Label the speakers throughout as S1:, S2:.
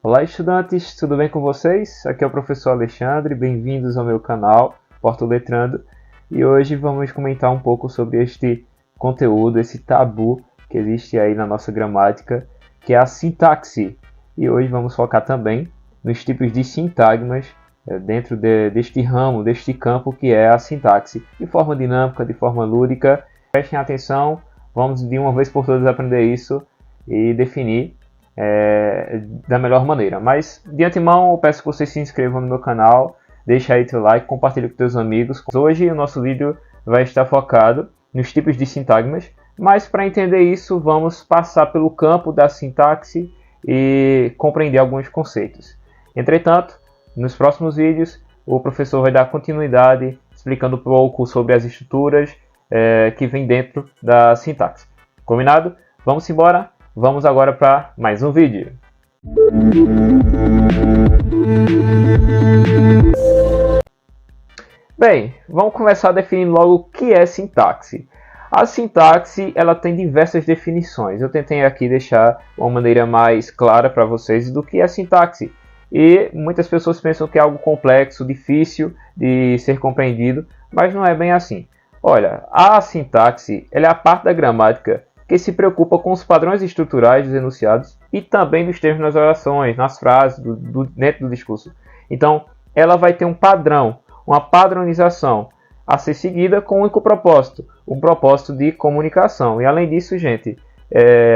S1: Olá, estudantes, tudo bem com vocês? Aqui é o professor Alexandre, bem-vindos ao meu canal Porto Letrando, e hoje vamos comentar um pouco sobre este conteúdo, esse tabu que existe aí na nossa gramática, que é a sintaxe. E hoje vamos focar também nos tipos de sintagmas dentro deste ramo, deste campo que é a sintaxe, de forma dinâmica, de forma lúdica. Prestem atenção, vamos de uma vez por todas aprender isso e definir da melhor maneira. Mas de antemão eu peço que vocês se inscrevam no meu canal, deixe aí teu like, compartilhe com teus amigos. Hoje o nosso vídeo vai estar focado nos tipos de sintagmas, mas para entender isso vamos passar pelo campo da sintaxe e compreender alguns conceitos. Entretanto, nos próximos vídeos o professor vai dar continuidade explicando um pouco sobre as estruturas que vem dentro da sintaxe. Combinado? Vamos embora? Vamos agora para mais um vídeo. Bem, vamos começar definindo logo o que é sintaxe. A sintaxe ela tem diversas definições. Eu tentei aqui deixar uma maneira mais clara para vocês do que é sintaxe. E muitas pessoas pensam que é algo complexo, difícil de ser compreendido, mas não é bem assim. Olha, a sintaxe ela é a parte da gramática que se preocupa com os padrões estruturais dos enunciados e também dos termos nas orações, nas frases, dentro do discurso. Então, ela vai ter um padrão, uma padronização a ser seguida com um único propósito, um propósito de comunicação. E além disso, gente,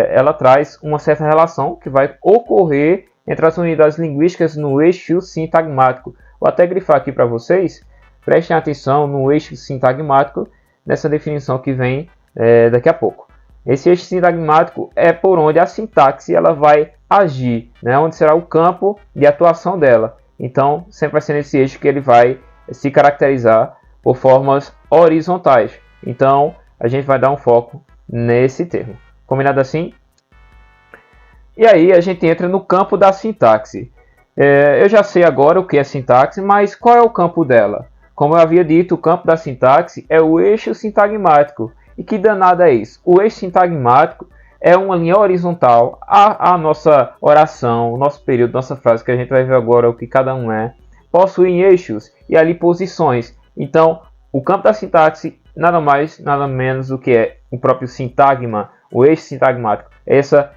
S1: ela traz uma certa relação que vai ocorrer entre as unidades linguísticas no eixo sintagmático. Vou até grifar aqui para vocês, prestem atenção no eixo sintagmático, nessa definição que vem daqui a pouco. Esse eixo sintagmático é por onde a sintaxe ela vai agir, né? Onde será o campo de atuação dela. Então, sempre vai ser nesse eixo que ele vai se caracterizar por formas horizontais. Então, a gente vai dar um foco nesse termo. Combinado assim? E aí, a gente entra no campo da sintaxe. Eu já sei agora o que é sintaxe, mas qual é o campo dela? Como eu havia dito, o campo da sintaxe é o eixo sintagmático. E que danada é isso? O eixo sintagmático é uma linha horizontal à nossa oração, o nosso período, nossa frase, que a gente vai ver agora o que cada um é, possuem eixos e ali posições. Então, o campo da sintaxe nada mais, nada menos do que é o próprio sintagma, o eixo sintagmático, essa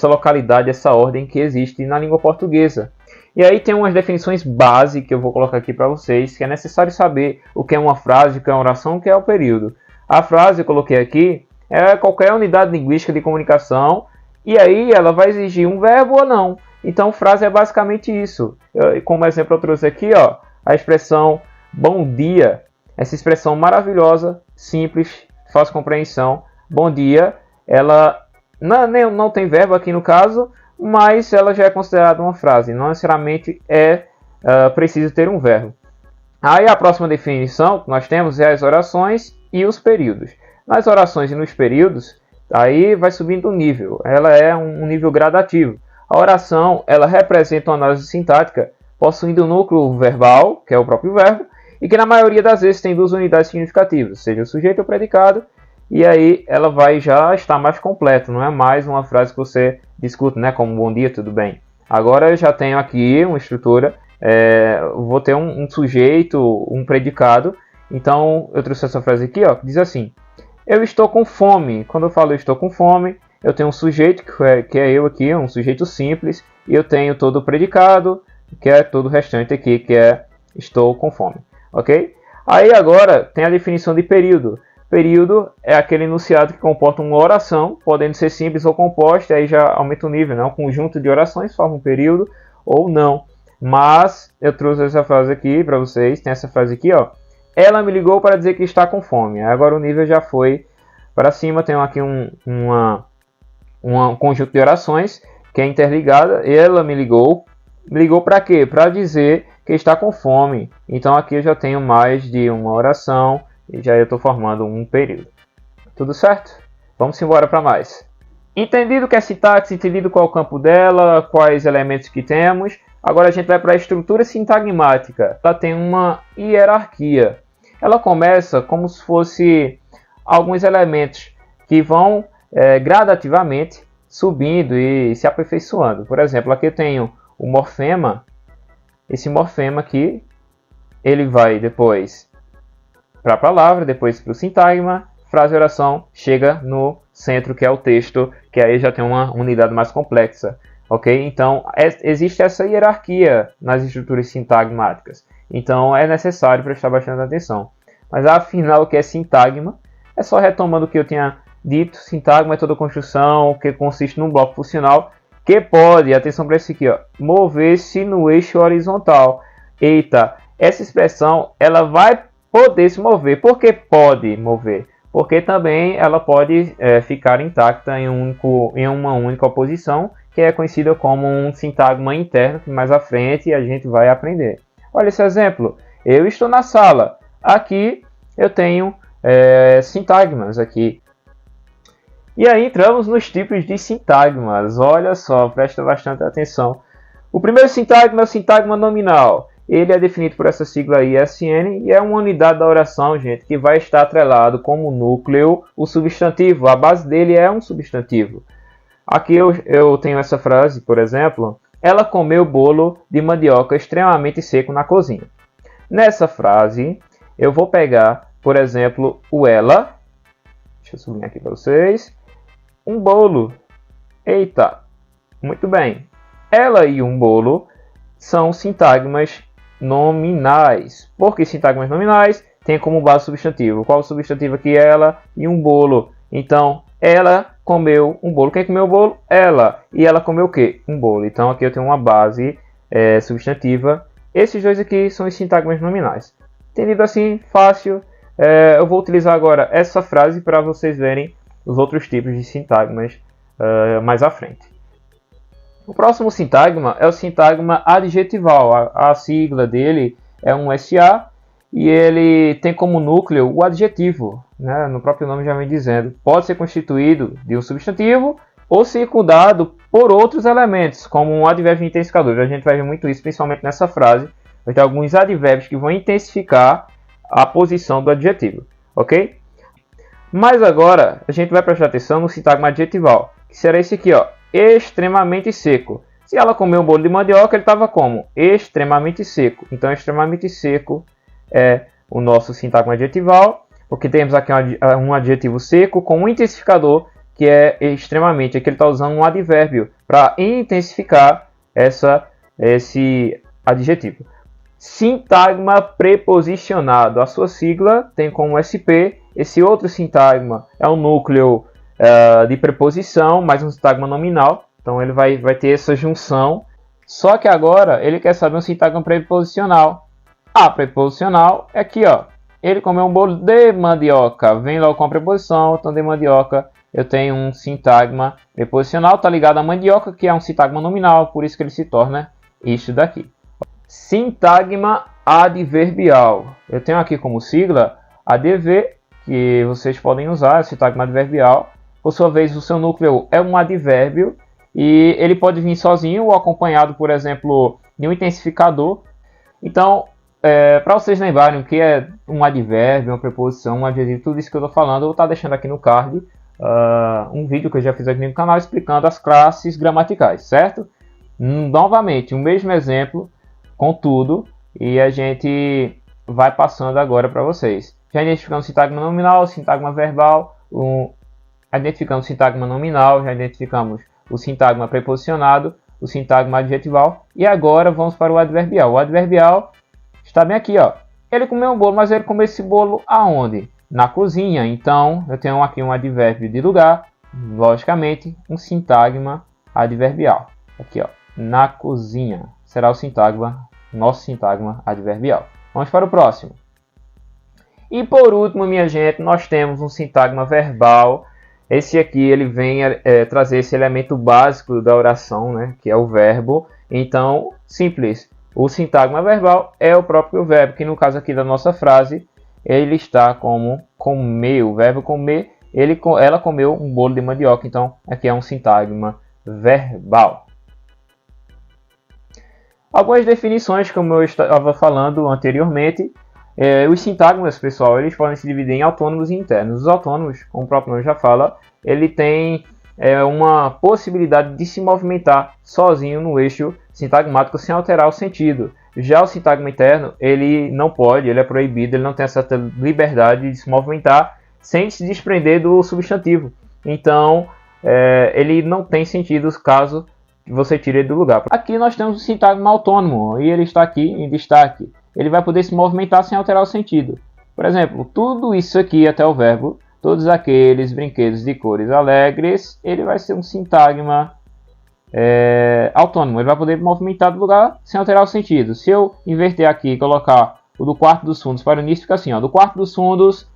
S1: localidade, essa ordem que existe na língua portuguesa. E aí tem umas definições básicas que eu vou colocar aqui para vocês, que é necessário saber o que é uma frase, o que é uma oração, o que é o período. A frase, eu coloquei aqui, é qualquer unidade linguística de comunicação, e aí ela vai exigir um verbo ou não. Então, frase é basicamente isso. Como exemplo, eu trouxe aqui a expressão bom dia. Essa expressão maravilhosa, simples, fácil compreensão. Bom dia, ela não tem verbo aqui no caso, mas ela já é considerada uma frase. Não necessariamente é preciso ter um verbo. Aí a próxima definição que nós temos é as orações e os períodos. Nas orações e nos períodos, aí vai subindo o nível. Ela é um nível gradativo. A oração, ela representa uma análise sintática possuindo um núcleo verbal, que é o próprio verbo, e que na maioria das vezes tem duas unidades significativas, seja o sujeito ou o predicado, e aí ela vai já estar mais completa, não é mais uma frase que você discute, né, como bom dia, tudo bem. Agora eu já tenho aqui uma estrutura, vou ter um sujeito, um predicado. Então, eu trouxe essa frase aqui, que diz assim: eu estou com fome. Quando eu falo eu estou com fome, eu tenho um sujeito, que é eu aqui, um sujeito simples, e eu tenho todo o predicado, que é todo o restante aqui, que é estou com fome. Ok? Aí agora tem a definição de período. Período é aquele enunciado que comporta uma oração, podendo ser simples ou composta, aí já aumenta o nível, né? Um conjunto de orações forma um período ou não. Mas eu trouxe essa frase aqui para vocês, tem essa frase aqui, ela me ligou para dizer que está com fome. Agora o nível já foi para cima. Tem aqui um conjunto de orações que é interligada. Ela me ligou. Me ligou para quê? Para dizer que está com fome. Então aqui eu já tenho mais de uma oração e já eu estou formando um período. Tudo certo? Vamos embora para mais. Entendido que é sintaxe, entendido qual é o campo dela, quais elementos que temos, agora a gente vai para a estrutura sintagmática. Ela tem uma hierarquia. Ela começa como se fosse alguns elementos que vão gradativamente subindo e se aperfeiçoando. Por exemplo, aqui eu tenho o morfema, esse morfema aqui, ele vai depois para a palavra, depois para o sintagma, frase e oração, chega no centro, que é o texto, que aí já tem uma unidade mais complexa. Ok? Então, existe essa hierarquia nas estruturas sintagmáticas. Então, é necessário prestar bastante atenção. Mas, afinal, o que é sintagma? É só retomando o que eu tinha dito. Sintagma é toda construção que consiste num bloco funcional que pode, atenção para isso aqui, mover-se no eixo horizontal. Eita, essa expressão ela vai poder se mover. Por que pode mover? Porque também ela pode ficar intacta em uma única posição, que é conhecida como um sintagma interno, que mais à frente a gente vai aprender. Olha esse exemplo. Eu estou na sala. Aqui eu tenho sintagmas aqui. E aí entramos nos tipos de sintagmas. Olha só, presta bastante atenção. O primeiro sintagma é o sintagma nominal. Ele é definido por essa sigla ISN e é uma unidade da oração, gente, que vai estar atrelado como núcleo o substantivo. A base dele é um substantivo. Aqui eu tenho essa frase, por exemplo. Ela comeu bolo de mandioca extremamente seco na cozinha. Nessa frase, eu vou pegar, por exemplo, o ela. Deixa eu sublinhar aqui para vocês. Um bolo. Eita, muito bem. Ela e um bolo são sintagmas nominais. Por que sintagmas nominais? Tem como base substantivo. Qual o substantivo aqui? Ela e um bolo. Então, ela comeu um bolo. Quem comeu o bolo? Ela. E ela comeu o quê? Um bolo. Então, aqui eu tenho uma base substantiva. Esses dois aqui são os sintagmas nominais. Entendido assim? Fácil. Eu vou utilizar agora essa frase para vocês verem os outros tipos de sintagmas mais à frente. O próximo sintagma é o sintagma adjetival. A sigla dele é um SA e ele tem como núcleo o adjetivo, né? No próprio nome já vem dizendo. Pode ser constituído de um substantivo ou circundado por outros elementos, como um advérbio intensificador. A gente vai ver muito isso, principalmente nessa frase. Vai ter alguns advérbios que vão intensificar a posição do adjetivo, ok? Mas agora a gente vai prestar atenção no sintagma adjetival, que será esse aqui, extremamente seco. Se ela comeu um bolo de mandioca, ele estava como? Extremamente seco. Então, extremamente seco é o nosso sintagma adjetival, porque temos aqui um adjetivo seco com um intensificador, que é extremamente. Aqui ele está usando um advérbio para intensificar esse adjetivo. Sintagma preposicionado. A sua sigla tem como SP. Esse outro sintagma é um núcleo de preposição, mais um sintagma nominal. Então ele vai ter essa junção. Só que agora ele quer saber um sintagma preposicional. A preposicional é aqui, Ele comeu um bolo de mandioca. Vem logo com a preposição. Então de mandioca eu tenho um sintagma preposicional. Está ligado à mandioca, que é um sintagma nominal. Por isso que ele se torna isto daqui. Sintagma adverbial. Eu tenho aqui como sigla ADV, que vocês podem usar, sintagma adverbial. Por sua vez, o seu núcleo é um advérbio e ele pode vir sozinho ou acompanhado, por exemplo, de um intensificador. Então, para vocês lembrarem o que é um advérbio, uma preposição, um adjetivo, tudo isso que eu estou falando, eu vou estar deixando aqui no card um vídeo que eu já fiz aqui no canal explicando as classes gramaticais, certo? Novamente, o mesmo exemplo com tudo e a gente vai passando agora para vocês. Já identificamos o sintagma nominal, o sintagma verbal, identificamos o sintagma nominal, já identificamos o sintagma preposicionado, o sintagma adjetival e agora vamos para o adverbial. O adverbial está bem aqui, Ele comeu um bolo, mas ele comeu esse bolo aonde? Na cozinha. Então, eu tenho aqui um advérbio de lugar, logicamente, um sintagma adverbial. Aqui, na cozinha. Será o sintagma, nosso sintagma adverbial. Vamos para o próximo. E por último, minha gente, nós temos um sintagma verbal. Esse aqui ele vem trazer esse elemento básico da oração, né, que é o verbo. Então, simples. O sintagma verbal é o próprio verbo, que no caso aqui da nossa frase, ele está como comer. O verbo comer, ela comeu um bolo de mandioca. Então, aqui é um sintagma verbal. Algumas definições, como eu estava falando anteriormente. Os sintagmas, pessoal, eles podem se dividir em autônomos e internos. Os autônomos, como o próprio nome já fala, ele tem é uma possibilidade de se movimentar sozinho no eixo sintagmático sem alterar o sentido. Já o sintagma interno, ele não pode, ele é proibido, ele não tem essa liberdade de se movimentar sem se desprender do substantivo. Então, ele não tem sentido caso você tire ele do lugar. Aqui nós temos o sintagma autônomo, e ele está aqui em destaque. Ele vai poder se movimentar sem alterar o sentido. Por exemplo, tudo isso aqui até o verbo, todos aqueles brinquedos de cores alegres, ele vai ser um sintagma autônomo. Ele vai poder movimentar do lugar sem alterar o sentido. Se eu inverter aqui e colocar o do quarto dos fundos para o início, fica assim, ó, do quarto dos fundos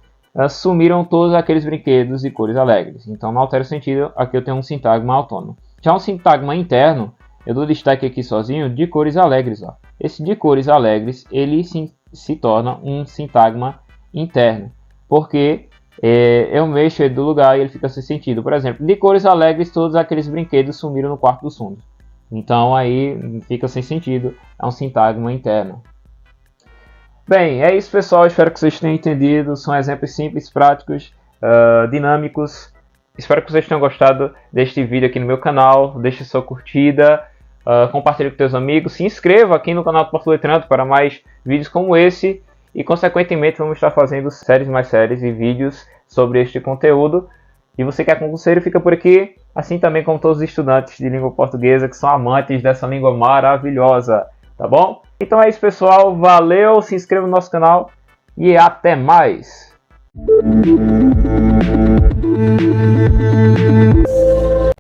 S1: sumiram todos aqueles brinquedos de cores alegres. Então não altera o sentido, aqui eu tenho um sintagma autônomo. Já um sintagma interno, eu dou destaque aqui sozinho, de cores alegres. Ó. Esse de cores alegres, ele se torna um sintagma interno, porque eu mexo ele do lugar e ele fica sem sentido. Por exemplo, de cores alegres, todos aqueles brinquedos sumiram no quarto dos fundos. Então aí fica sem sentido, é um sintagma interno. Bem, é isso pessoal, espero que vocês tenham entendido, são exemplos simples, práticos, dinâmicos. Espero que vocês tenham gostado deste vídeo aqui no meu canal, deixe sua curtida, compartilhe com seus amigos, se inscreva aqui no canal do Porto Letrando para mais vídeos como esse e consequentemente vamos estar fazendo mais séries e vídeos sobre este conteúdo. E você que é concurseiro fica por aqui, assim também como todos os estudantes de língua portuguesa que são amantes dessa língua maravilhosa, tá bom? Então é isso pessoal, valeu, se inscreva no nosso canal e até mais!